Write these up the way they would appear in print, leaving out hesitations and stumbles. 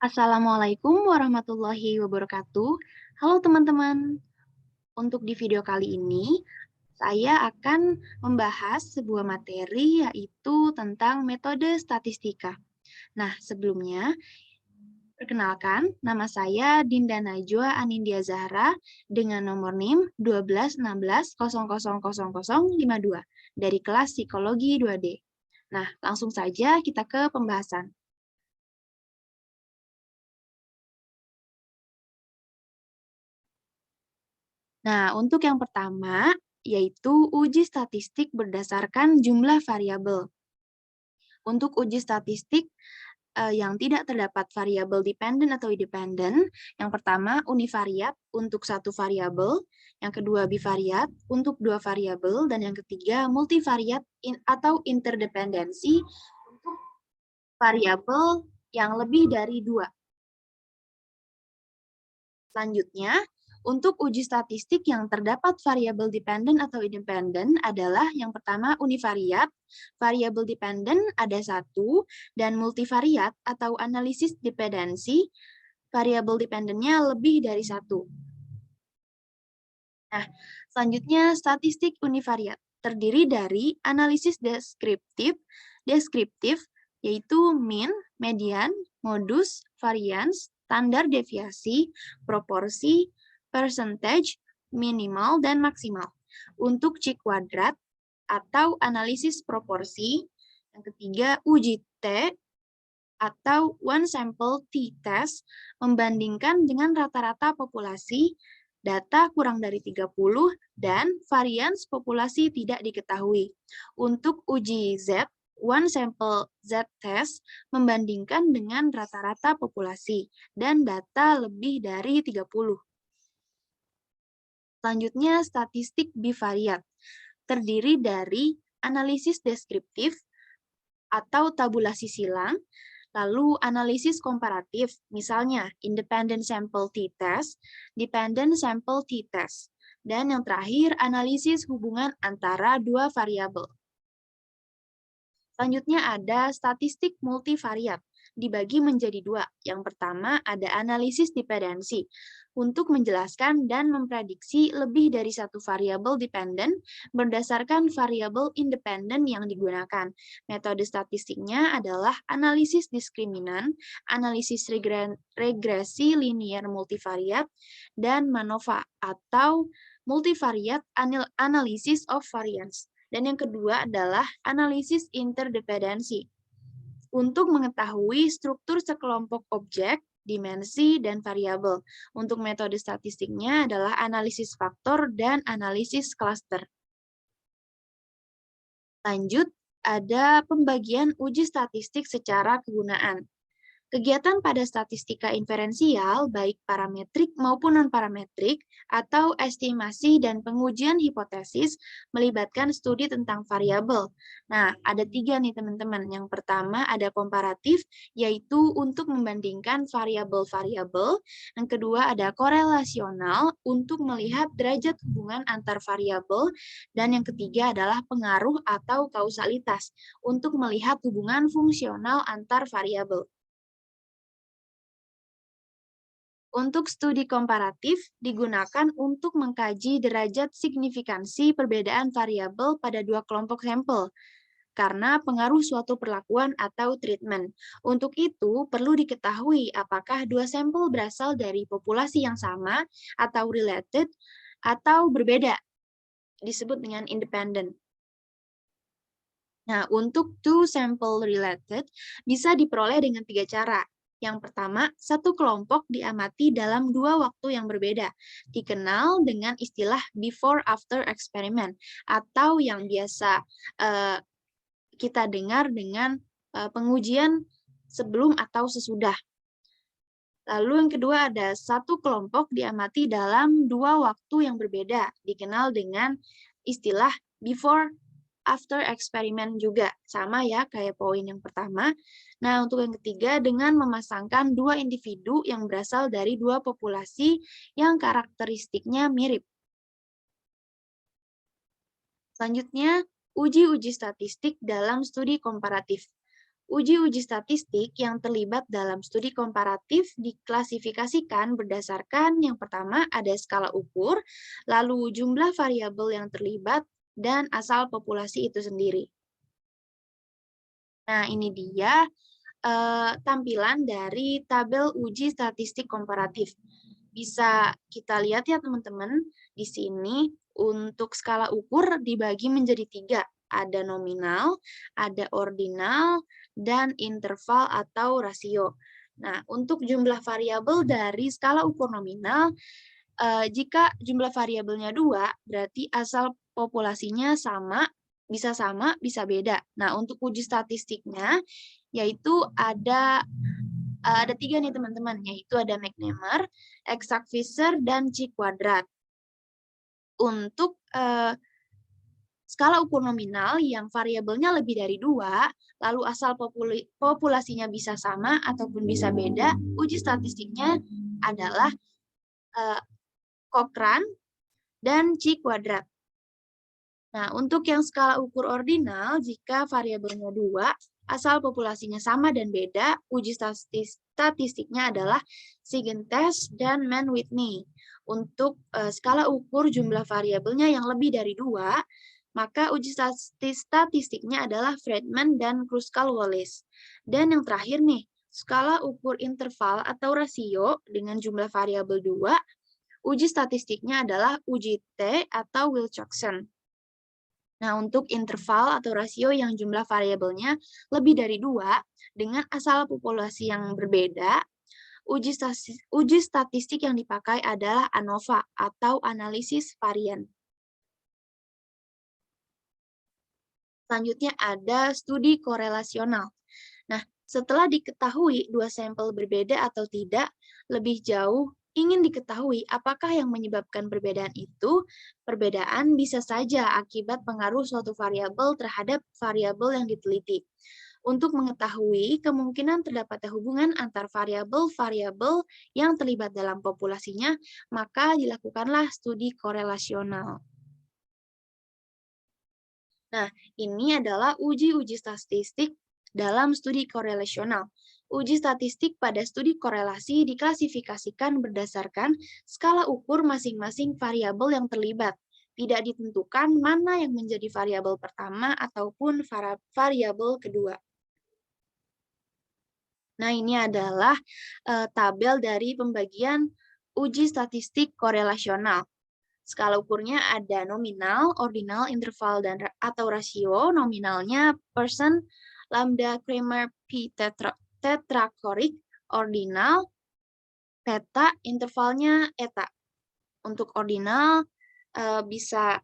Assalamualaikum warahmatullahi wabarakatuh. Halo teman-teman. Untuk di video kali ini, saya akan membahas sebuah materi yaitu tentang metode statistika. Nah, sebelumnya, perkenalkan, nama saya Dinda Najwa Anindya Zahra dengan nomor NIM 121600052 dari kelas Psikologi 2D. Nah, langsung saja kita ke pembahasan. Nah, untuk yang pertama, yaitu uji statistik berdasarkan jumlah variabel. Untuk uji statistik yang tidak terdapat variabel dependen atau independen, yang pertama univariat untuk satu variabel, yang kedua bivariat untuk dua variabel, dan yang ketiga multivariat atau interdependensi untuk variabel yang lebih dari dua. Selanjutnya, untuk uji statistik yang terdapat variabel dependen atau independen adalah yang pertama univariat, variabel dependen ada satu, dan multivariat atau analisis dependensi, variabel dependennya lebih dari satu. Nah, selanjutnya statistik univariat terdiri dari analisis deskriptif, yaitu mean, median, modus, varians, standar deviasi, proporsi, percentage, minimal, dan maksimal. Untuk C kuadrat atau analisis proporsi, yang ketiga uji T atau one sample t-test membandingkan dengan rata-rata populasi, data kurang dari 30, dan varians populasi tidak diketahui. Untuk uji Z, one sample z-test membandingkan dengan rata-rata populasi, dan data lebih dari 30. Selanjutnya, statistik bivariat. Terdiri dari analisis deskriptif atau tabulasi silang, lalu analisis komparatif, misalnya independent sample t-test, dependent sample t-test, dan yang terakhir analisis hubungan antara dua variabel. Selanjutnya ada statistik multivariat, dibagi menjadi dua. Yang pertama ada analisis dependensi, untuk menjelaskan dan memprediksi lebih dari satu variabel dependen berdasarkan variabel independen yang digunakan. Metode statistiknya adalah analisis diskriminan, analisis regresi linear multivariat, dan MANOVA atau multivariate analysis of variance. Dan yang kedua adalah analisis interdependensi, untuk mengetahui struktur sekelompok objek, dimensi, dan variabel. Untuk metode statistiknya adalah analisis faktor dan analisis klaster. Lanjut, ada pembagian uji statistik secara kegunaan. Kegiatan pada statistika inferensial, baik parametrik maupun non-parametrik, atau estimasi dan pengujian hipotesis, melibatkan studi tentang variabel. Nah, ada tiga nih teman-teman. Yang pertama ada komparatif, yaitu untuk membandingkan variabel-variabel. Yang kedua ada korelasional, untuk melihat derajat hubungan antar variabel. Dan yang ketiga adalah pengaruh atau kausalitas, untuk melihat hubungan fungsional antar variabel. Untuk studi komparatif digunakan untuk mengkaji derajat signifikansi perbedaan variabel pada dua kelompok sampel karena pengaruh suatu perlakuan atau treatment. Untuk itu, perlu diketahui apakah dua sampel berasal dari populasi yang sama atau related atau berbeda, disebut dengan independent. Nah, untuk two sample related bisa diperoleh dengan tiga cara. Yang pertama, satu kelompok diamati dalam dua waktu yang berbeda, dikenal dengan istilah before-after experiment, atau yang biasa kita dengar dengan pengujian sebelum atau sesudah. Lalu yang kedua ada satu kelompok diamati dalam dua waktu yang berbeda, dikenal dengan istilah before after eksperimen juga, sama ya kayak poin yang pertama. Nah, untuk yang ketiga, dengan memasangkan dua individu yang berasal dari dua populasi yang karakteristiknya mirip. Selanjutnya, uji-uji statistik dalam studi komparatif. Uji-uji statistik yang terlibat dalam studi komparatif diklasifikasikan berdasarkan yang pertama ada skala ukur, lalu jumlah variabel yang terlibat, dan asal populasi itu sendiri. Nah, ini dia tampilan dari tabel uji statistik komparatif. Bisa kita lihat ya teman-teman, di sini untuk skala ukur dibagi menjadi 3. Ada nominal, ada ordinal, dan interval atau rasio. Nah, untuk jumlah variabel dari skala ukur nominal, jika jumlah variabelnya 2, berarti asal populasinya sama, bisa beda. Nah, untuk uji statistiknya, yaitu ada 3 nih teman-teman, yaitu ada McNemar, Exact-Fisher, dan Chi-Quadrat. Untuk skala ukur nominal yang variabelnya lebih dari 2, lalu asal populasinya bisa sama ataupun bisa beda, uji statistiknya adalah Cochrane dan Chi-Quadrat. Nah, untuk yang skala ukur ordinal, jika variabelnya 2, asal populasinya sama dan beda, uji statistiknya adalah Sigenthash dan Mann-Whitney. Untuk skala ukur jumlah variabelnya yang lebih dari 2, maka uji statistiknya adalah Friedman dan Kruskal-Wallis. Dan yang terakhir nih, skala ukur interval atau rasio dengan jumlah variabel 2, uji statistiknya adalah uji T atau Wilcoxon. Nah, untuk interval atau rasio yang jumlah variabelnya lebih dari 2 dengan asal populasi yang berbeda, uji statistik yang dipakai adalah ANOVA atau analisis varian. Selanjutnya ada studi korelasional. Nah, setelah diketahui 2 sampel berbeda atau tidak, lebih jauh ingin diketahui apakah yang menyebabkan perbedaan itu. Perbedaan bisa saja akibat pengaruh suatu variabel terhadap variabel yang diteliti. Untuk mengetahui kemungkinan terdapatnya hubungan antar variabel-variabel yang terlibat dalam populasinya, maka dilakukanlah studi korelasional. Nah, ini adalah uji-uji statistik dalam studi korelasional. Uji statistik pada studi korelasi diklasifikasikan berdasarkan skala ukur masing-masing variabel yang terlibat. Tidak ditentukan mana yang menjadi variabel pertama ataupun variabel kedua. Nah, ini adalah tabel dari pembagian uji statistik korelasional. Skala ukurnya ada nominal, ordinal, interval, dan atau rasio. Nominalnya persen, lambda, Kramer, P tetrachorik, ordinal, theta, intervalnya eta. Untuk ordinal bisa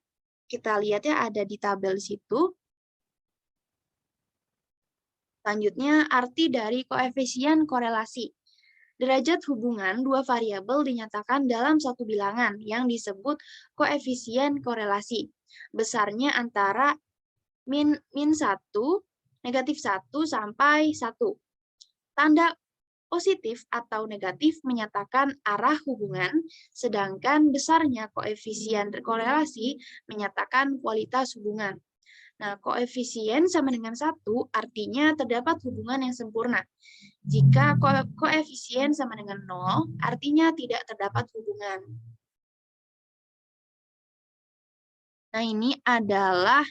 kita lihat ya ada di tabel situ. Selanjutnya arti dari koefisien korelasi. Derajat hubungan dua variabel dinyatakan dalam satu bilangan yang disebut koefisien korelasi. Besarnya antara min 1, negatif 1 sampai 1. Tanda positif atau negatif menyatakan arah hubungan, sedangkan besarnya koefisien korelasi menyatakan kualitas hubungan. Nah, koefisien sama dengan 1 artinya terdapat hubungan yang sempurna. Jika koefisien sama dengan 0, artinya tidak terdapat hubungan. Nah, ini adalah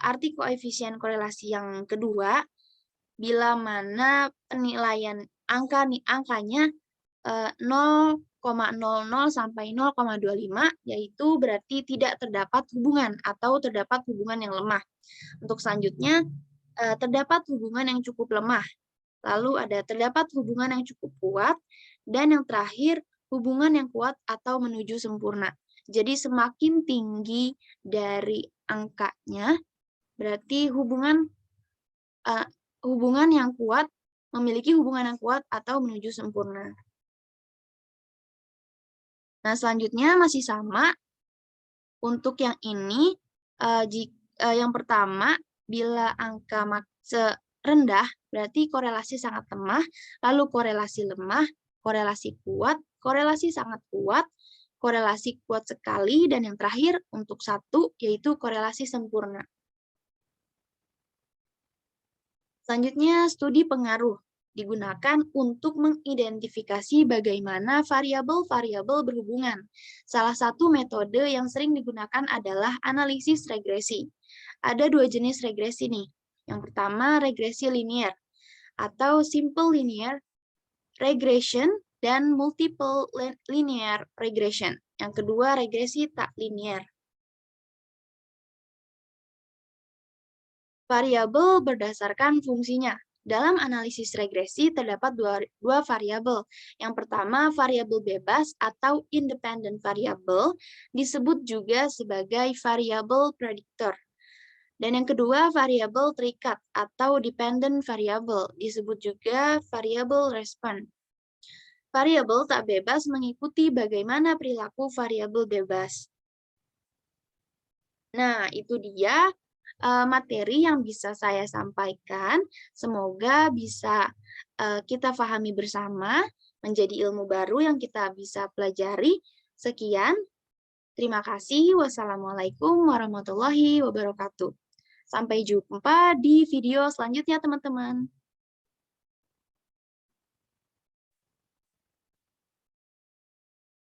arti koefisien korelasi yang kedua. Bila mana penilaian angkanya 0,00 sampai 0,25, yaitu berarti tidak terdapat hubungan atau terdapat hubungan yang lemah. Untuk selanjutnya, terdapat hubungan yang cukup lemah. Lalu ada terdapat hubungan yang cukup kuat, dan yang terakhir hubungan yang kuat atau menuju sempurna. Jadi semakin tinggi dari angkanya, berarti hubungan yang kuat memiliki hubungan yang kuat atau menuju sempurna. Nah, selanjutnya masih sama. Untuk yang ini, yang pertama, bila angka rendah, berarti korelasi sangat lemah, lalu korelasi lemah, korelasi kuat, korelasi sangat kuat, korelasi kuat sekali, dan yang terakhir untuk 1, yaitu korelasi sempurna. Selanjutnya, studi pengaruh digunakan untuk mengidentifikasi bagaimana variabel-variabel berhubungan. Salah satu metode yang sering digunakan adalah analisis regresi. Ada dua jenis regresi nih. Yang pertama, regresi linear atau simple linear regression dan multiple linear regression. Yang kedua, regresi tak linear. Variabel berdasarkan fungsinya. Dalam analisis regresi terdapat dua variabel. Yang pertama, variabel bebas atau independent variable disebut juga sebagai variabel prediktor. Dan yang kedua, variabel terikat atau dependent variable disebut juga variabel respon. Variabel tak bebas mengikuti bagaimana perilaku variabel bebas. Nah, itu dia materi yang bisa saya sampaikan. Semoga bisa kita pahami bersama, menjadi ilmu baru yang kita bisa pelajari. Sekian, terima kasih. Wassalamualaikum warahmatullahi wabarakatuh. Sampai jumpa di video selanjutnya, teman-teman.